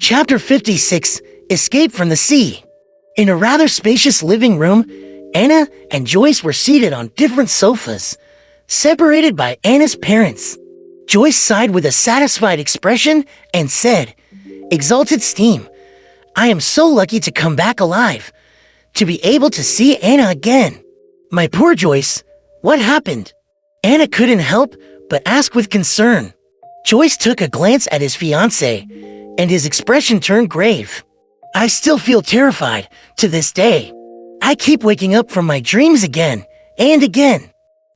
Chapter 56, Escape from the Sea. In a rather spacious living room, Anna and Joyce were seated on different sofas, separated by Anna's parents. Joyce sighed with a satisfied expression and said, "Exalted Steam, I am so lucky to come back alive, to be able to see Anna again." "My poor Joyce, what happened?" Anna couldn't help but ask with concern. Joyce took a glance at his fiancée, and his expression turned grave. "I still feel terrified to this day. I keep waking up from my dreams again and again."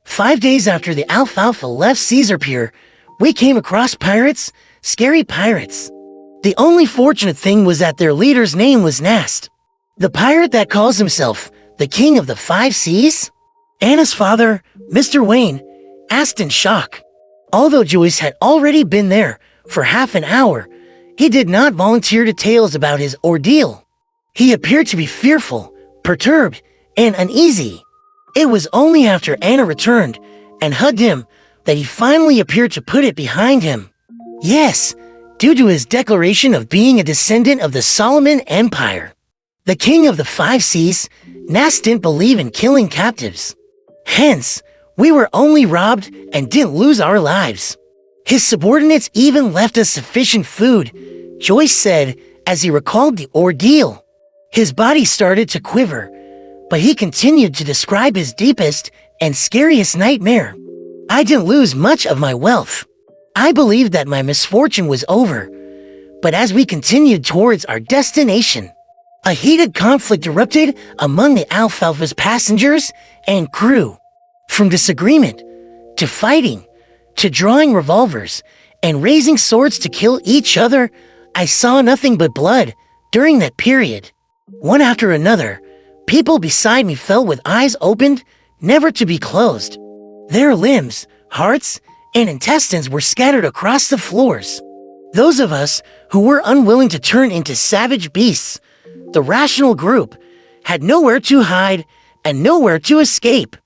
5 days after the Alfalfa left Caesar Pier, we came across pirates, scary pirates. The only fortunate thing was that their leader's name was Nast, the pirate that calls himself the King of the Five Seas. Anna's father, Mr. Wayne, asked in shock. Although Joyce had already been there for half an hour, he did not volunteer details about his ordeal. He appeared to be fearful, perturbed, and uneasy. It was only after Anna returned and hugged him that he finally appeared to put it behind him. Yes, due to his declaration of being a descendant of the Solomon Empire, the King of the Five Seas, Nast didn't believe in killing captives. Hence, we were only robbed and didn't lose our lives. His subordinates even left us sufficient food, Joyce said as he recalled the ordeal. His body started to quiver, but he continued to describe his deepest and scariest nightmare. "I didn't lose much of my wealth. I believed that my misfortune was over, but as we continued towards our destination, a heated conflict erupted among the Alfalfa's passengers and crew. From disagreement, to fighting, to drawing revolvers and raising swords to kill each other, I saw nothing but blood during that period. One after another, people beside me fell with eyes opened, never to be closed. Their limbs, hearts, and intestines were scattered across the floors. Those of us who were unwilling to turn into savage beasts, the rational group, had nowhere to hide and nowhere to escape.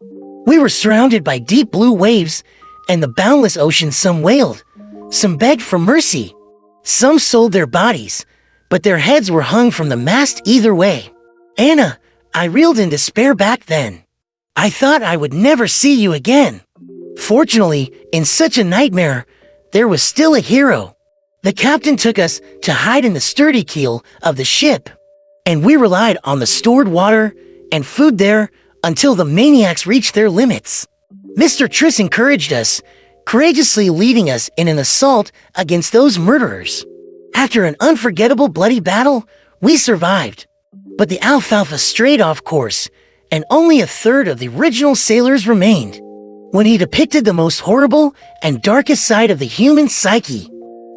We were surrounded by deep blue waves and the boundless ocean. Some wailed, some begged for mercy, some sold their bodies, but their heads were hung from the mast either way. Anna, I reeled in despair back then. I thought I would never see you again. Fortunately, in such a nightmare, there was still a hero. The captain took us to hide in the sturdy keel of the ship, and we relied on the stored water and food there until the maniacs reached their limits. Mr. Triss encouraged us, courageously leading us in an assault against those murderers. After an unforgettable bloody battle, we survived. But the Alfalfa strayed off course, and only a third of the original sailors remained. When he depicted the most horrible and darkest side of the human psyche,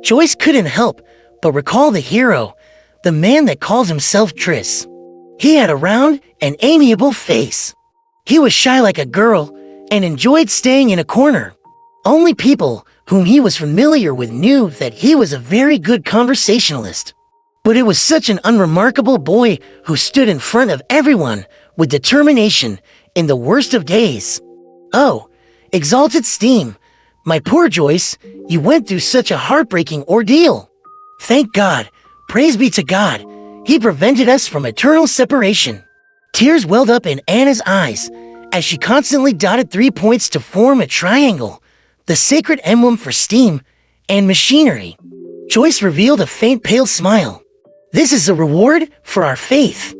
Joyce couldn't help but recall the hero, the man that called himself Triss. He had a round and amiable face. He was shy like a girl and enjoyed staying in a corner. Only people whom he was familiar with knew that he was a very good conversationalist. But it was such an unremarkable boy who stood in front of everyone with determination in the worst of days. Oh, exalted Steam, my poor Joyce, you went through such a heartbreaking ordeal. Thank God, praise be to God, he prevented us from eternal separation. Tears welled up in Anna's eyes as she constantly dotted 3 points to form a triangle, the sacred emblem for steam and machinery. Joyce revealed a faint pale smile. This is a reward for our faith.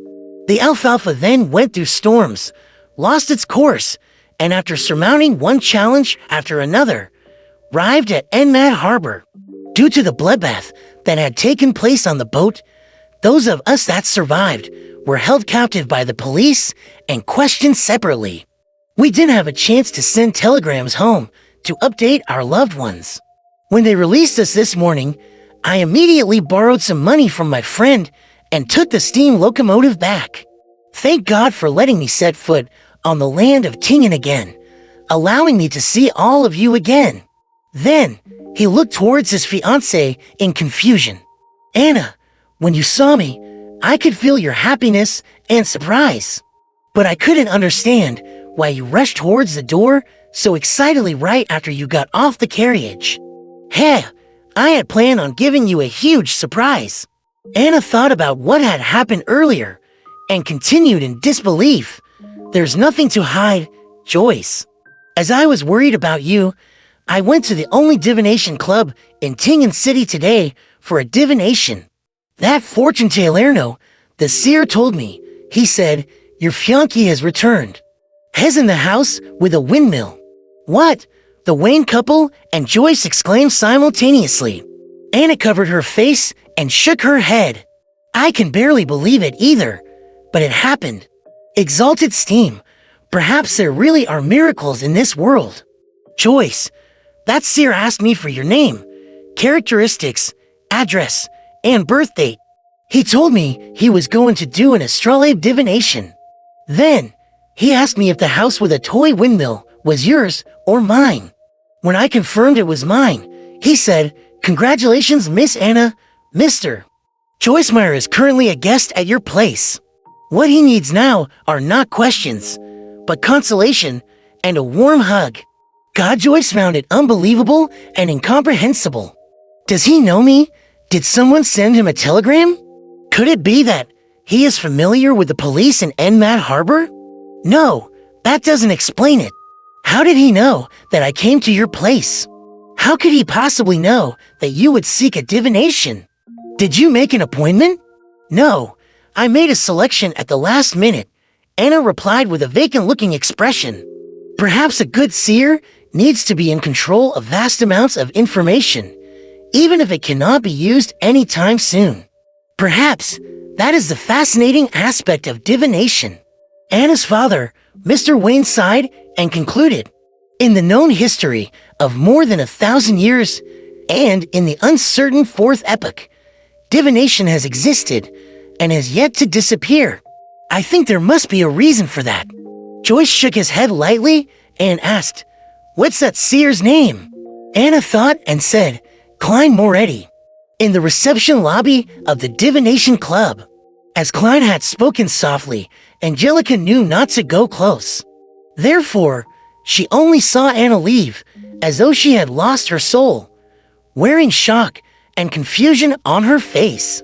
The Alfalfa then went through storms, lost its course, and after surmounting one challenge after another, arrived at Enmad Harbor. Due to the bloodbath that had taken place on the boat, those of us that survived were held captive by the police and questioned separately. We didn't have a chance to send telegrams home to update our loved ones. When they released us this morning, I immediately borrowed some money from my friend and took the steam locomotive back. Thank God for letting me set foot on the land of Tingen again, allowing me to see all of you again. Then, he looked towards his fiancée in confusion. Anna, when you saw me, I could feel your happiness and surprise. But I couldn't understand why you rushed towards the door so excitedly right after you got off the carriage. Hey, I had planned on giving you a huge surprise. Anna thought about what had happened earlier and continued in disbelief. There's nothing to hide, Joyce. As I was worried about you, I went to the only divination club in Tingen City today for a divination. That fortune teller, the seer told me. He said, your fiancé has returned. Has in the house with a windmill. What? The Wayne couple and Joyce exclaimed simultaneously. Anna covered her face and shook her head. I can barely believe it either, but it happened. Exalted steam. Perhaps there really are miracles in this world. Joyce, that seer asked me for your name, characteristics, address, and birth date. He told me he was going to do an astrolabe divination. Then, he asked me if the house with a toy windmill was yours or mine. When I confirmed it was mine, he said, congratulations, Miss Anna, Mr. Joyce Meyer is currently a guest at your place. What he needs now are not questions, but consolation and a warm hug. God, Joyce found it unbelievable and incomprehensible. Does he know me? Did someone send him a telegram? Could it be that he is familiar with the police in Enmat Harbor? No, that doesn't explain it. How did he know that I came to your place? How could he possibly know that you would seek a divination? Did you make an appointment? No, I made a selection at the last minute. Anna replied with a vacant-looking expression. Perhaps a good seer needs to be in control of vast amounts of information, even if it cannot be used anytime soon. Perhaps that is the fascinating aspect of divination. Anna's father, Mr. Wayne, sighed and concluded, in the known history of more than 1,000 years, and in the uncertain fourth epoch, divination has existed and has yet to disappear. I think there must be a reason for that. Joyce shook his head lightly and asked, what's that seer's name? Anna thought and said, Klein Moretti. In the reception lobby of the Divination Club. As Klein had spoken softly, Angelica knew not to go close. Therefore, she only saw Anna leave, as though she had lost her soul, wearing shock and confusion on her face.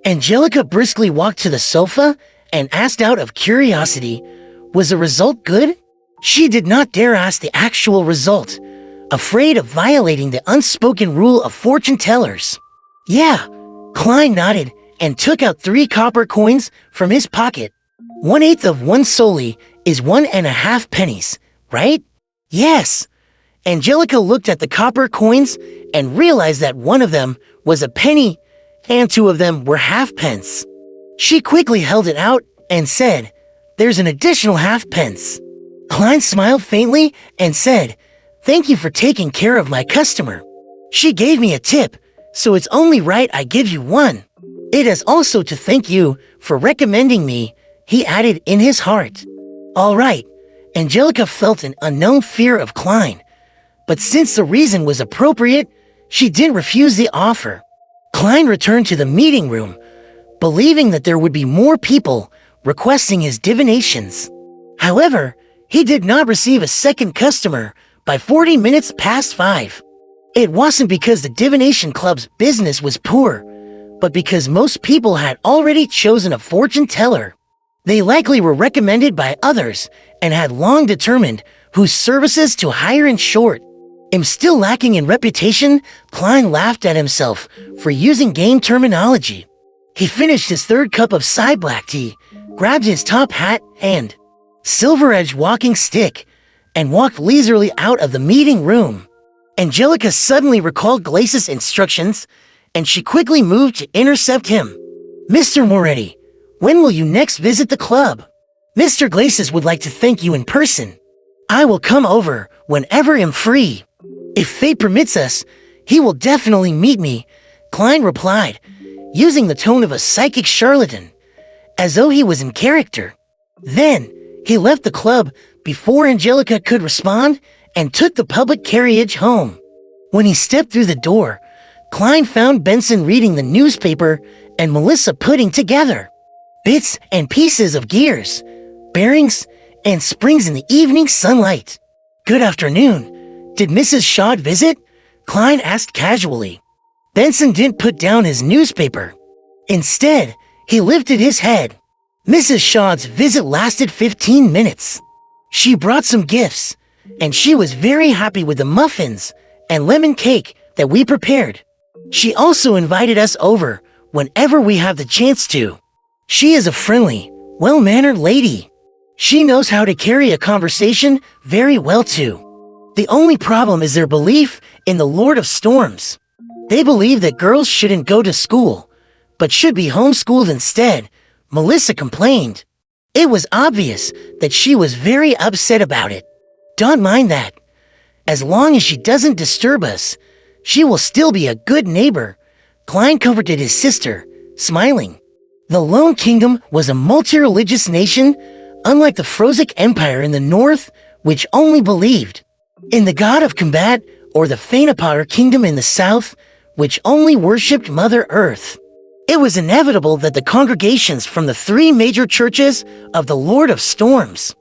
Angelica briskly walked to the sofa and asked out of curiosity, was the result good? She did not dare ask the actual result, afraid of violating the unspoken rule of fortune tellers. Yeah, Klein nodded and took out 3 copper coins from his pocket. 1/8 of 1 soldi is 1.5 pennies, right? Yes. Angelica looked at the copper coins and realized that one of them was a penny and 2 of them were halfpence. She quickly held it out and said, there's an additional halfpence. Klein smiled faintly and said, thank you for taking care of my customer. She gave me a tip, so it's only right I give you one. It is also to thank you for recommending me, he added in his heart. All right, Angelica felt an unknown fear of Klein, but since the reason was appropriate, she didn't refuse the offer. Klein returned to the meeting room, believing that there would be more people requesting his divinations. However, he did not receive a second customer by 40 minutes past 5. It wasn't because the Divination Club's business was poor, but because most people had already chosen a fortune teller. They likely were recommended by others and had long determined whose services to hire. In short, him still lacking in reputation, Klein laughed at himself for using game terminology. He finished his 3rd cup of side black tea, grabbed his top hat and silver-edged walking stick, and walked leisurely out of the meeting room. Angelica suddenly recalled Glace's instructions, and she quickly moved to intercept him. Mr. Moretti, when will you next visit the club? Mr. Glaces would like to thank you in person. I will come over whenever I'm free. If fate permits us, he will definitely meet me, Klein replied, using the tone of a psychic charlatan, as though he was in character. Then, he left the club before Angelica could respond and took the public carriage home. When he stepped through the door, Klein found Benson reading the newspaper and Melissa putting together bits and pieces of gears, bearings, and springs in the evening sunlight. Good afternoon. Did Mrs. Shaw visit? Klein asked casually. Benson didn't put down his newspaper. Instead, he lifted his head. Mrs. Shaw's visit lasted 15 minutes. She brought some gifts, and she was very happy with the muffins and lemon cake that we prepared. She also invited us over whenever we have the chance to. She is a friendly, well-mannered lady. She knows how to carry a conversation very well too. The only problem is their belief in the Lord of Storms. They believe that girls shouldn't go to school, but should be homeschooled instead, Melissa complained. It was obvious that she was very upset about it. Don't mind that. As long as she doesn't disturb us, she will still be a good neighbor, Klein comforted his sister, smiling. The Lone Kingdom was a multi-religious nation, unlike the Frosic Empire in the north, which only believed in the god of combat, or the Fainapotter Kingdom in the south, which only worshipped Mother Earth. It was inevitable that the congregations from the three major churches of the Lord of Storms,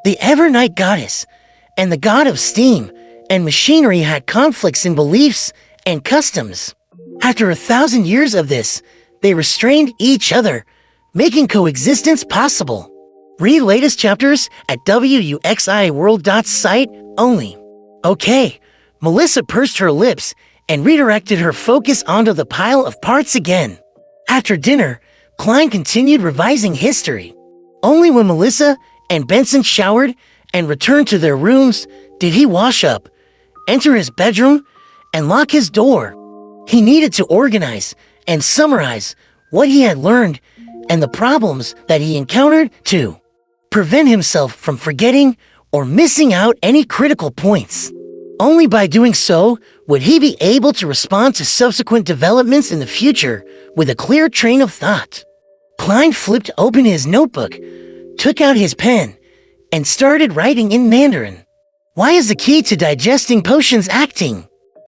the Evernight Goddess, and the God of Steam and Machinery had conflicts in beliefs and customs. After 1,000 years of this, they restrained each other, making coexistence possible. Read latest chapters at wuxiworld.site only. Okay, Melissa pursed her lips and redirected her focus onto the pile of parts again. After dinner, Klein continued revising history. Only when Melissa and Benson showered and returned to their rooms did he wash up, enter his bedroom, and lock his door. He needed to organize and summarize what he had learned and the problems that he encountered to prevent himself from forgetting or missing out any critical points. Only by doing so would he be able to respond to subsequent developments in the future with a clear train of thought. Klein flipped open his notebook, took out his pen, and started writing in Mandarin. Why is the key to digesting potions acting?